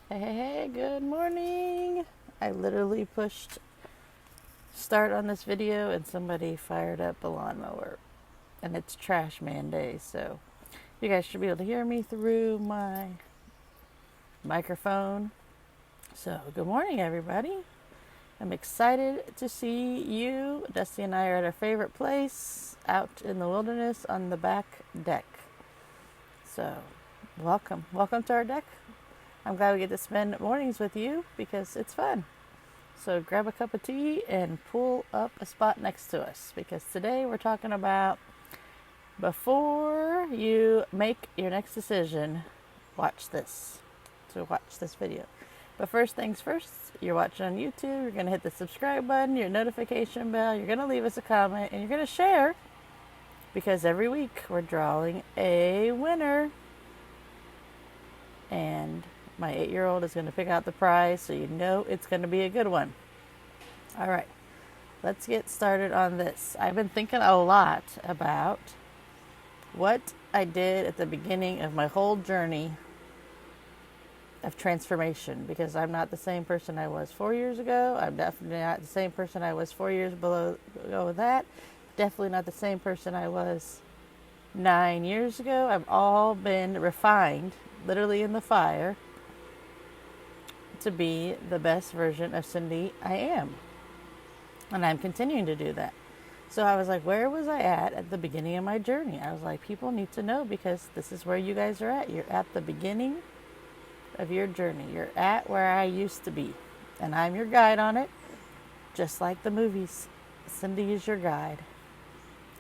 Hey, good morning. I literally pushed start on this video and somebody fired up a lawnmower. And it's Trash Man Day, so you guys should be able to hear me through my microphone. So, good morning, everybody. I'm excited to see you. Dusty and I are at our favorite place out in the wilderness on the back deck. So, welcome. Welcome to our deck. I'm glad we get to spend mornings with you because it's fun. So grab a cup of tea and pull up a spot next to us because today we're talking about before you make your next decision, watch this. So watch this video. But first things first, you're watching on YouTube, you're going to hit the subscribe button, your notification bell, you're going to leave us a comment, and you're going to share because every week we're drawing a winner. And my 8-year-old is going to pick out the prize, so you know it's going to be a good one. All right, let's get started on this. I've been thinking a lot about what I did at the beginning of my whole journey of transformation because I'm not the same person I was 4 years ago. I'm definitely not the same person I was 4 years ago with that. Definitely not the same person I was 9 years ago. I've all been refined, literally in the fire, to be the best version of Cindy I am. And I'm continuing to do that. So I was like, where was I at the beginning of my journey? I was like, people need to know because this is where you guys are at. You're at the beginning of your journey. You're at where I used to be. And I'm your guide on it. Just like the movies. Cindy is your guide.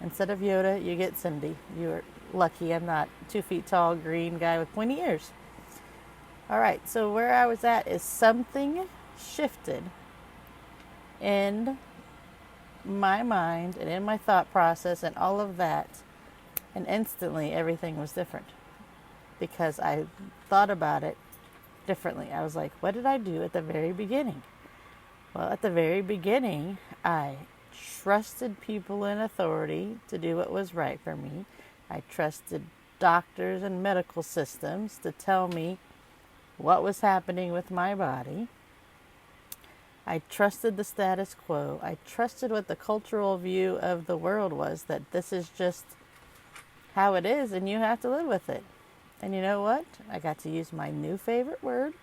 Instead of Yoda, you get Cindy. You're lucky I'm not 2 feet tall, green guy with pointy ears. All right, so where I was at is something shifted in my mind and in my thought process and all of that, and instantly everything was different because I thought about it differently. I was like, what did I do at the very beginning? Well, at the very beginning, I trusted people in authority to do what was right for me. I trusted doctors and medical systems to tell me what was happening with my body. I trusted the status quo. I trusted what the cultural view of the world was, that this is just how it is and you have to live with it. And you know what? I got to use my new favorite word.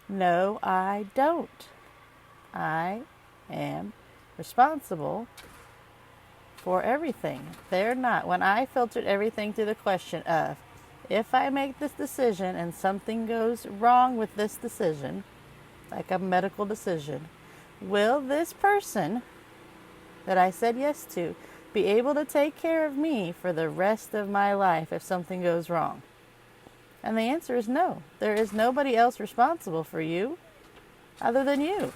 No, I don't. I am responsible for everything. They're not. When I filtered everything through the question of, if I make this decision and something goes wrong with this decision, like a medical decision, will this person that I said yes to be able to take care of me for the rest of my life if something goes wrong? And the answer is no. There is nobody else responsible for you other than you.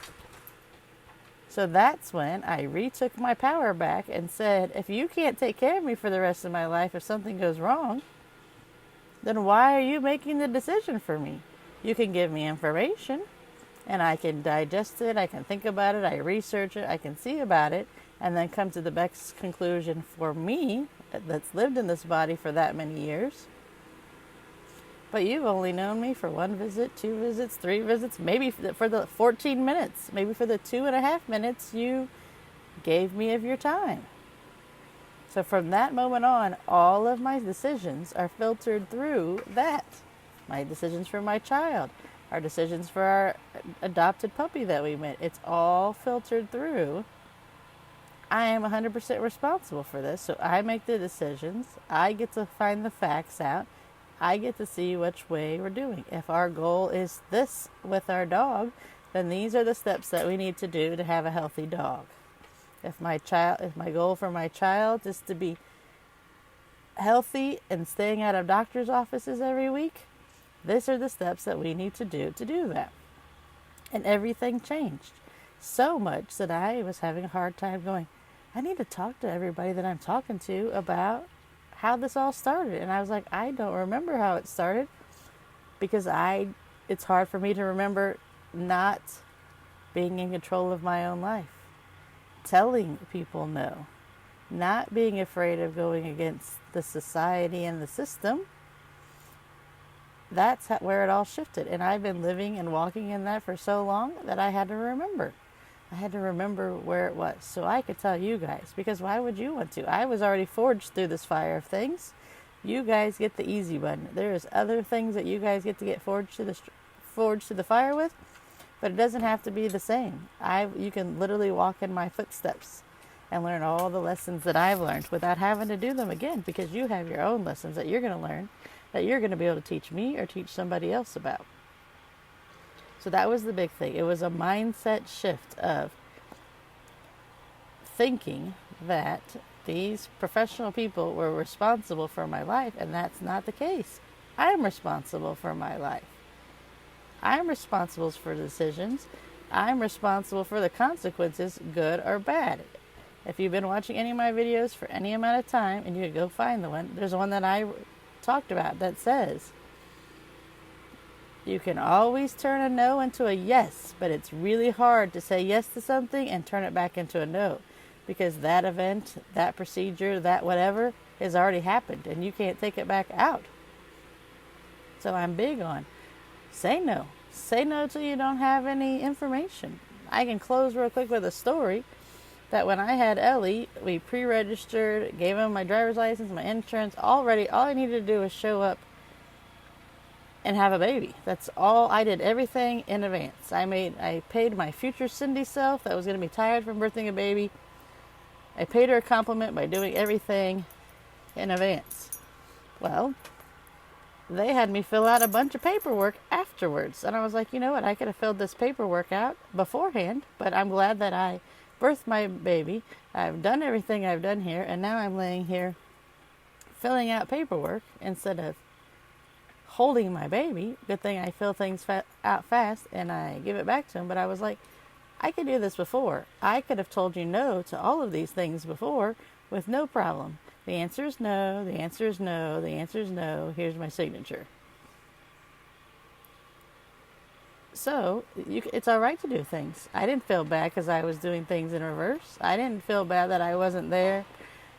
So that's when I retook my power back and said, if you can't take care of me for the rest of my life if something goes wrong, then why are you making the decision for me? You can give me information and I can digest it, I can think about it, I research it, I can see about it, and then come to the best conclusion for me that's lived in this body for that many years. But you've only known me for 1 visit, 2 visits, 3 visits, maybe for the 14 minutes, maybe for the 2.5 minutes you gave me of your time. So from that moment on, all of my decisions are filtered through that. My decisions for my child, our decisions for our adopted puppy that we met, it's all filtered through. I am 100% responsible for this, so I make the decisions. I get to find the facts out. I get to see which way we're doing. If our goal is this with our dog, then these are the steps that we need to do to have a healthy dog. If my goal for my child is to be healthy and staying out of doctor's offices every week, these are the steps that we need to do that. And everything changed so much that I was having a hard time going, I need to talk to everybody that I'm talking to about how this all started. And I was like, I don't remember how it started because it's hard for me to remember not being in control of my own life. Telling people no, not being afraid of going against the society and the system, That's where it all shifted. And I've been living and walking in that for so long that I had to remember. I had to remember where it was so I could tell you guys, because why would you want to? I was already forged through this fire of things. You guys get the easy button. There's other things that you guys get to get forged to the fire with, but it doesn't have to be the same. You can literally walk in my footsteps and learn all the lessons that I've learned without having to do them again, because you have your own lessons that you're going to learn, that you're going to be able to teach me or teach somebody else about. So that was the big thing. It was a mindset shift of thinking that these professional people were responsible for my life, and that's not the case. I'm responsible for my life. I'm responsible for decisions. I'm responsible for the consequences, good or bad. If you've been watching any of my videos for any amount of time, and you could go find the one, there's one that I talked about that says, you can always turn a no into a yes, but it's really hard to say yes to something and turn it back into a no, because that event, that procedure, that whatever has already happened and you can't take it back out. So I'm big on say no. Say no till you don't have any information. I can close real quick with a story that when I had Ellie, we pre-registered, gave him my driver's license, my insurance, already. All I needed to do was show up and have a baby. That's all. I did everything in advance. I paid my future Cindy self that was going to be tired from birthing a baby. I paid her a compliment by doing everything in advance. Well, they had me fill out a bunch of paperwork afterwards. And I was like, you know what? I could have filled this paperwork out beforehand, but I'm glad that I birthed my baby. I've done everything I've done here, and now I'm laying here filling out paperwork instead of holding my baby. Good thing I fill things out fast and I give it back to him. But I was like, I could do this before. I could have told you no to all of these things before with no problem. The answer is no, the answer is no, the answer is no. Here's my signature. So it's all right to do things. I didn't feel bad because I was doing things in reverse. I didn't feel bad that I wasn't there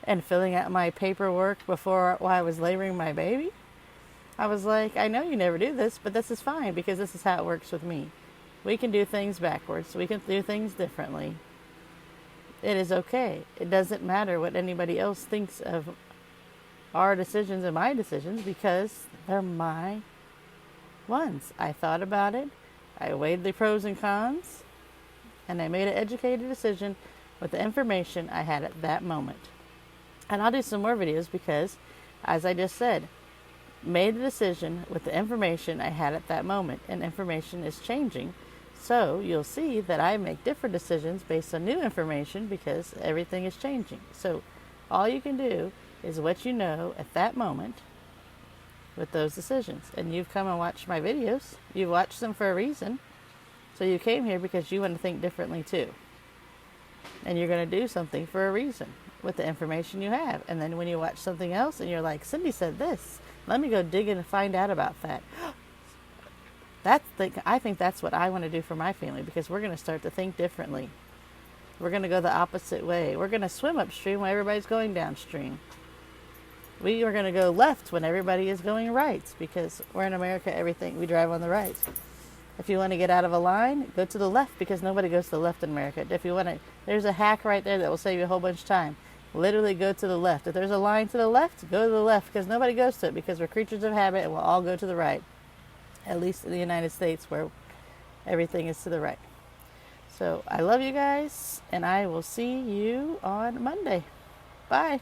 and filling out my paperwork while I was laboring my baby. I was like, I know you never do this, but this is fine because this is how it works with me. We can do things backwards. We can do things differently. It is okay. It doesn't matter what anybody else thinks of our decisions and my decisions, because they're my ones. I thought about it. I weighed the pros and cons, and I made an educated decision with the information I had at that moment. And I'll do some more videos because, as I just said, made the decision with the information I had at that moment, and information is changing. So you'll see that I make different decisions based on new information because everything is changing. So all you can do is what you know at that moment with those decisions. And you've come and watched my videos. You've watched them for a reason. So you came here because you want to think differently too. And you're going to do something for a reason with the information you have. And then when you watch something else and you're like, Cindy said this, let me go dig in and find out about that. I think that's what I want to do for my family, because we're going to start to think differently. We're going to go the opposite way. We're going to swim upstream while everybody's going downstream. We are going to go left when everybody is going right, because we're in America, we drive on the right. If you want to get out of a line, go to the left, because nobody goes to the left in America. There's a hack right there that will save you a whole bunch of time. Literally go to the left. If there's a line to the left, go to the left, because nobody goes to it, because we're creatures of habit and we'll all go to the right. At least in the United States, where everything is to the right. So I love you guys, and I will see you on Monday. Bye.